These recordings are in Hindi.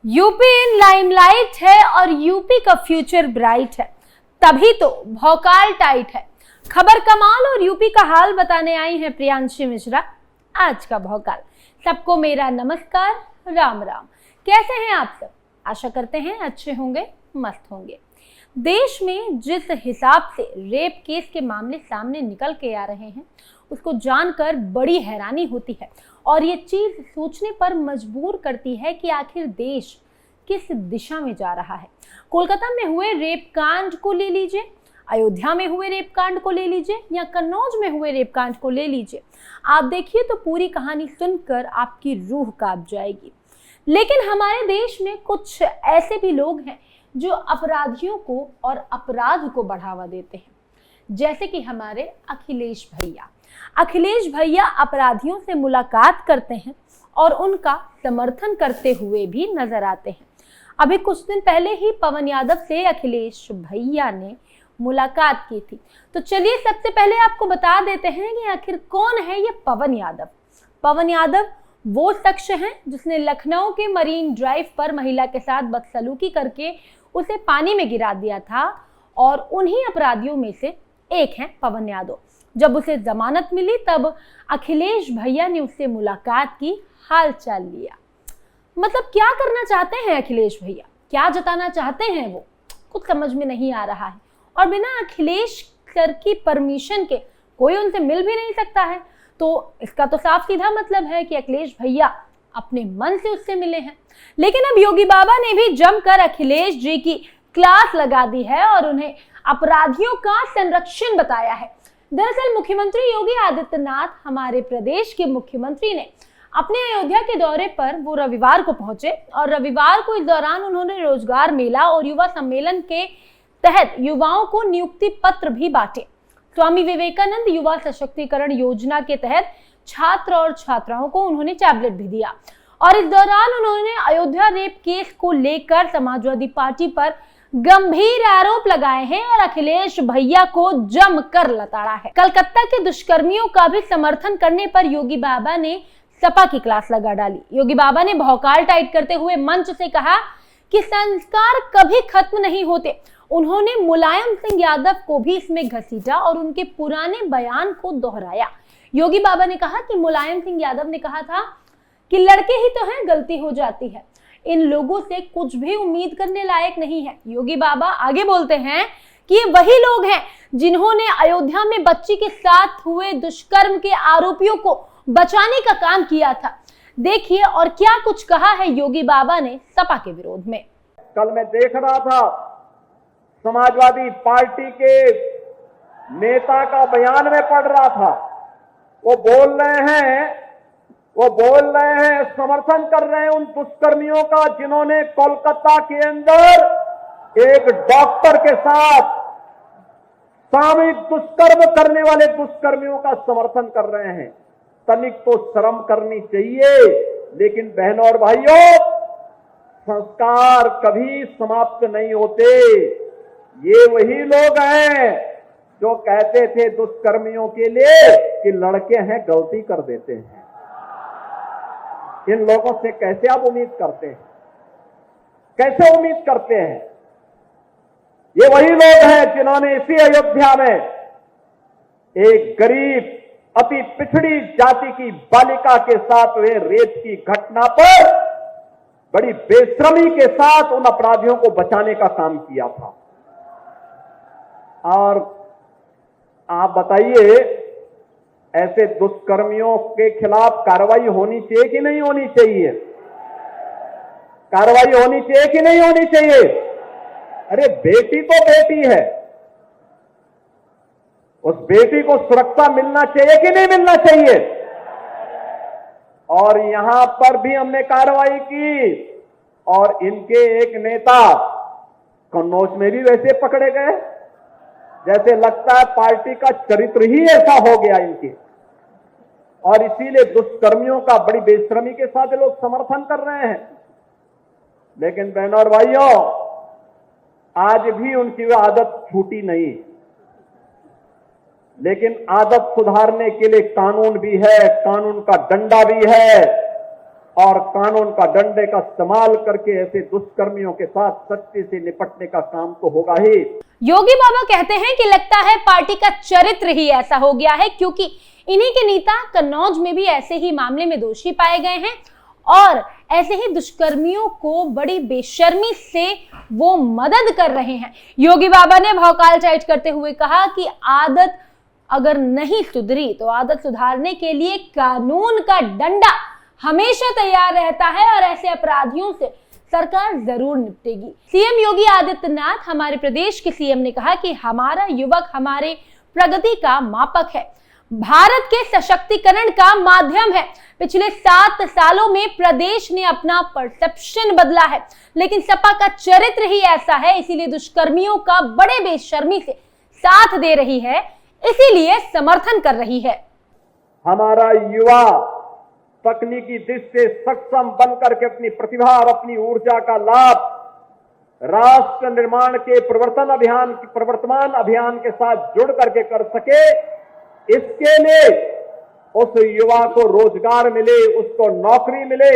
यूपी इन लाइमलाइट है और यूपी का फ्यूचर ब्राइट है, तभी तो भौकाल टाइट है। खबर कमाल और यूपी का हाल बताने आई है प्रियांशी मिश्रा। आज का भौकाल। सबको मेरा नमस्कार, राम राम। कैसे हैं आप सब? आशा करते हैं अच्छे होंगे, मस्त होंगे। देश में जिस हिसाब से रेप केस के मामले सामने निकल के आ रहे हैं, उसको जानकर बड़ी हैरानी होती है और ये चीज सोचने पर मजबूर करती है कि आखिर देश किस दिशा में जा रहा है। कोलकाता में हुए रेप कांड को ले लीजिए, अयोध्या में हुए रेप कांड को ले लीजिए या कन्नौज में हुए रेप कांड को ले लीजिए, आप देखिए तो पूरी कहानी सुनकर आपकी रूह कांप जाएगी। लेकिन हमारे देश में कुछ ऐसे भी लोग हैं जो अपराधियों को और अपराध को बढ़ावा देते हैं, जैसे कि हमारे अखिलेश भैया। अखिलेश भैया अपराधियों से मुलाकात करते हैं और उनका समर्थन करते हुए भी नजर आते हैं। अभी कुछ दिन पहले ही पवन यादव से अखिलेश भैया ने मुलाकात की थी। तो चलिए सबसे पहले आपको बता देते हैं कि आखिर कौन है ये पवन यादव। पवन यादव वो शख्स हैं जिसने लखनऊ के मरीन ड्राइव पर महिला के साथ बदसलूकी करके उसे पानी में गिरा दिया था और उन्हीं अपराधियों में से एक हैं पवन यादव। जब उसे जमानत मिली तब अखिलेश भैया ने उससे मुलाकात की, हाल चाल लिया। मतलब क्या करना चाहते हैं अखिलेश भैया, क्या जताना चाहते हैं वो, कुछ समझ में नहीं आ रहा है। और बिना अखिलेश सर की परमिशन के कोई उनसे मिल भी नहीं सकता है, तो इसका तो साफ सीधा मतलब है कि अखिलेश भैया अपने मन से उससे मिले हैं। लेकिन अब योगी बाबा ने भी जमकर अखिलेश जी की क्लास लगा दी है और उन्हें अपराधियों का संरक्षण बताया है। दरअसल मुख्यमंत्री योगी आदित्यनाथ, हमारे प्रदेश के मुख्यमंत्री ने अपने अयोध्या के दौरे पर वो रविवार को पहुंचे और रविवार को इस दौरान उन्होंने रोजगार मेला और युवा सम्मेलन के तहत युवाओं को नियुक्ति पत्र भी बांटे। स्वामी विवेकानंद युवा सशक्तिकरण योजना के तहत छात्र और छात्राओं को उन्होंने टैबलेट भी दिया और इस दौरान उन्होंने अयोध्या रेप केस को लेकर समाजवादी पार्टी पर गंभीर आरोप लगाए हैं और अखिलेश भैया को जमकर लताड़ा है। कलकत्ता के दुष्कर्मियों का भी समर्थन करने पर योगी बाबा ने सपा की क्लास लगा डाली। योगी बाबा ने भौकाल टाइट करते हुए मंच से कहा कि संस्कार कभी खत्म नहीं होते। उन्होंने मुलायम सिंह यादव को भी इसमें घसीटा और उनके पुराने बयान को दोहराया। योगी बाबा ने कहा कि मुलायम सिंह यादव ने कहा था कि लड़के ही तो हैं, गलती हो जाती है, इन लोगों से कुछ भी उम्मीद करने लायक नहीं है। योगी बाबा आगे बोलते हैं कि ये वही लोग हैं जिन्होंने अयोध्या में बच्ची के साथ हुए दुष्कर्म के आरोपियों को बचाने का काम किया था। देखिए और क्या कुछ कहा है योगी बाबा ने सपा के विरोध में। कल मैं देख रहा था समाजवादी पार्टी के नेता का बयान में पढ़ रहा था, वो बोल रहे हैं समर्थन कर रहे हैं उन दुष्कर्मियों का जिन्होंने कोलकाता के अंदर एक डॉक्टर के साथ सामूहिक दुष्कर्म करने वाले दुष्कर्मियों का समर्थन कर रहे हैं। तनिक तो शर्म करनी चाहिए। लेकिन बहनों और भाइयों, संस्कार कभी समाप्त नहीं होते। ये वही लोग हैं जो कहते थे दुष्कर्मियों के लिए कि लड़के हैं, गलती कर देते हैं। इन लोगों से कैसे आप उम्मीद करते हैं? कैसे उम्मीद करते हैं? ये वही लोग हैं जिन्होंने इसी अयोध्या में एक गरीब अति पिछड़ी जाति की बालिका के साथ हुए रेप की घटना पर बड़ी बेशर्मी के साथ उन अपराधियों को बचाने का काम किया था। और आप बताइए, ऐसे दुष्कर्मियों के खिलाफ कार्रवाई होनी चाहिए कि नहीं होनी चाहिए? कार्रवाई होनी चाहिए कि नहीं होनी चाहिए? अरे बेटी तो बेटी है, उस बेटी को सुरक्षा मिलना चाहिए कि नहीं मिलना चाहिए? और यहां पर भी हमने कार्रवाई की और इनके एक नेता कन्नौज में भी वैसे पकड़े गए, जैसे लगता है पार्टी का चरित्र ही ऐसा हो गया इनके। और इसीलिए दुष्कर्मियों का बड़ी बेशर्मी के साथ लोग समर्थन कर रहे हैं। लेकिन बहनों और भाइयों, आज भी उनकी वह आदत छूटी नहीं। लेकिन आदत सुधारने के लिए कानून भी है, कानून का डंडा भी है और कानून का डंडे का इस्तेमाल करके ऐसे दुष्कर्मियों के साथ सख्ती से निपटने का काम तो होगा ही। योगी बाबा कहते हैं कि लगता है पार्टी का चरित्र ही ऐसा हो गया है, क्योंकि इन्हीं के नेता कन्नौज में भी ऐसे ही मामले में दोषी पाए गए हैं और ऐसे ही दुष्कर्मियों को बड़ी बेशर्मी से वो मदद कर रहे हैं। योगी बाबा ने भौकाल टाइट करते हुए कहा कि आदत अगर नहीं सुधरी तो आदत सुधारने के लिए कानून का डंडा हमेशा तैयार रहता है और ऐसे अपराधियों से सरकार जरूर निपटेगी। सीएम योगी आदित्यनाथ, हमारे प्रदेश के सीएम, ने कहा कि हमारा युवक हमारे प्रगति का मापक है, भारत के सशक्तिकरण का माध्यम है। पिछले 7 सालों में प्रदेश ने अपना परसेप्शन बदला है, लेकिन सपा का चरित्र ही ऐसा है, इसीलिए दुष्कर्मियों का बड़े बेशर्मी से साथ दे रही है, इसीलिए समर्थन कर रही है। हमारा युवा तकनीकी दृष्टि से सक्षम बनकर के अपनी प्रतिभा और अपनी ऊर्जा का लाभ राष्ट्र निर्माण के प्रवर्तमान अभियान के साथ जुड़ करके कर सके, इसके लिए उस युवा को रोजगार मिले, उसको नौकरी मिले,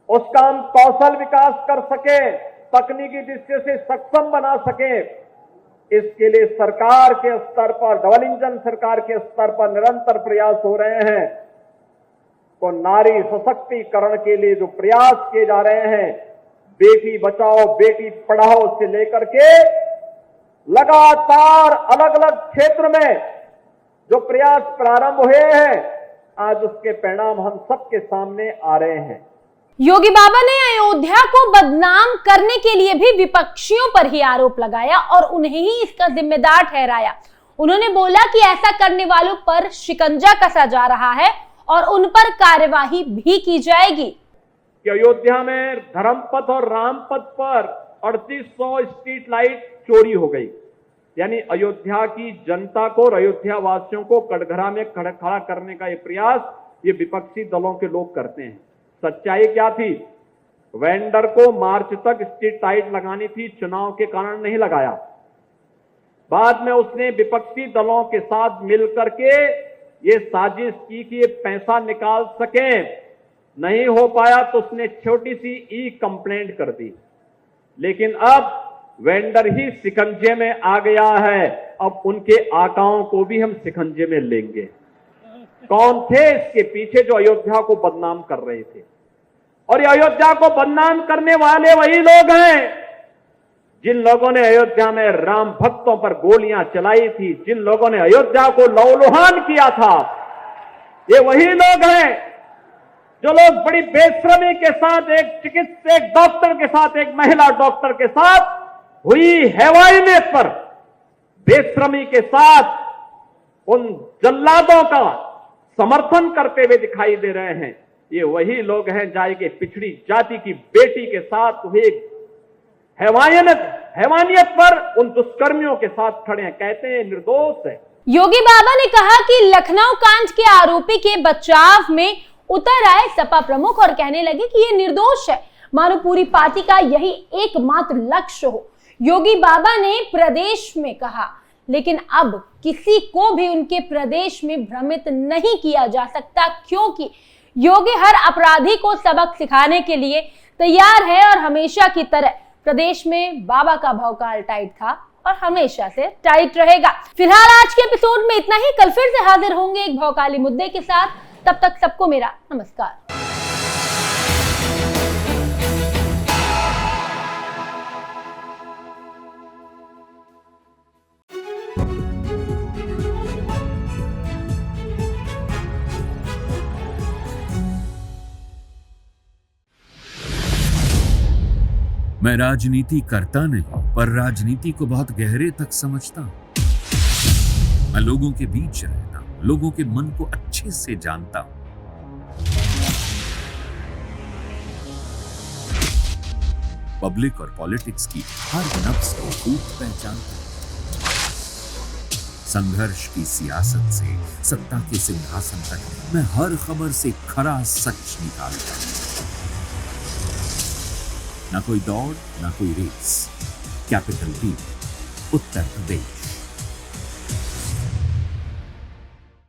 उसका हम कौशल विकास कर सके, तकनीकी दृष्टि से सक्षम बना सके। इसके लिए सरकार के स्तर पर, डबल इंजन सरकार के स्तर पर निरंतर प्रयास हो रहे हैं। तो नारी सशक्तिकरण के लिए जो प्रयास किए जा रहे हैं, बेटी बचाओ बेटी पढ़ाओ से लेकर के लगातार अलग अलग क्षेत्र में जो प्रयास प्रारंभ हुए हैं, आज उसके परिणाम हम सबके सामने आ रहे हैं। योगी बाबा ने अयोध्या को बदनाम करने के लिए भी विपक्षियों पर ही आरोप लगाया और उन्हें ही इसका जिम्मेदार ठहराया। उन्होंने बोला कि ऐसा करने वालों पर शिकंजा कसा जा रहा है और उन पर कार्यवाही भी की जाएगी। कि अयोध्या में धर्मपथ और रामपथ पर 3800 स्ट्रीट लाइट चोरी हो गई, यानी अयोध्या की जनता को और अयोध्या वासियों को कटघरा में खड़ा करने का ये प्रयास ये विपक्षी दलों के लोग करते हैं। सच्चाई क्या थी? वेंडर को मार्च तक स्ट्रीट लाइट लगानी थी, चुनाव के कारण नहीं लगाया। बाद में उसने विपक्षी दलों के साथ मिलकर के ये साजिश की कि ये पैसा निकाल सके, नहीं हो पाया तो उसने छोटी सी ई कंप्लेंट कर दी। लेकिन अब वेंडर ही शिकंजे में आ गया है, अब उनके आकाओं को भी हम शिकंजे में लेंगे। कौन थे इसके पीछे जो अयोध्या को बदनाम कर रहे थे? और ये अयोध्या को बदनाम करने वाले वही लोग हैं जिन लोगों ने अयोध्या में राम भक्तों पर गोलियां चलाई थी, जिन लोगों ने अयोध्या को लहूलुहान किया था। ये वही लोग हैं जो लोग बड़ी बेशर्मी के साथ एक डॉक्टर के साथ, एक महिला डॉक्टर के साथ हुई हैवानियत पर बेशर्मी के साथ उन जल्लादों का समर्थन करते हुए दिखाई दे रहे हैं। ये वही लोग हैं जाके पिछड़ी जाति की बेटी के साथ हुए हैवानियत पर उन दुष्कर्मियों के साथ खड़े हैं, कहते हैं निर्दोष है। योगी बाबा ने कहा कि लखनऊ कांड के आरोपी के बचाव में उतर आए सपा प्रमुख और कहने लगे कि ये निर्दोष है, मानो पूरी पार्टी का यही एकमात्र लक्ष्य हो। योगी बाबा ने प्रदेश में कहा, लेकिन अब किसी को भी उनके प्रदेश में भ्रमित नहीं किया जा सकता, क्योंकि योगी हर अपराधी को सबक सिखाने के लिए तैयार है और हमेशा की तरह प्रदेश में बाबा का भौकाल टाइट था और हमेशा से टाइट रहेगा। फिलहाल आज के एपिसोड में इतना ही। कल फिर से हाजिर होंगे एक भौकाली मुद्दे के साथ। तब तक सबको मेरा नमस्कार। मैं राजनीति करता नहीं, पर राजनीति को बहुत गहरे तक समझता हूं। मैं लोगों के बीच रहता हूं, लोगों के मन को अच्छे से जानता हूं। पब्लिक और पॉलिटिक्स की हर नब्ज को खूब पहचानता हूं। संघर्ष की सियासत से सत्ता के सिंहासन तक मैं हर खबर से खरा सच निकालता हूं। ना कोई दौड़, ना कोई race. Capital B, Uttar Pradesh.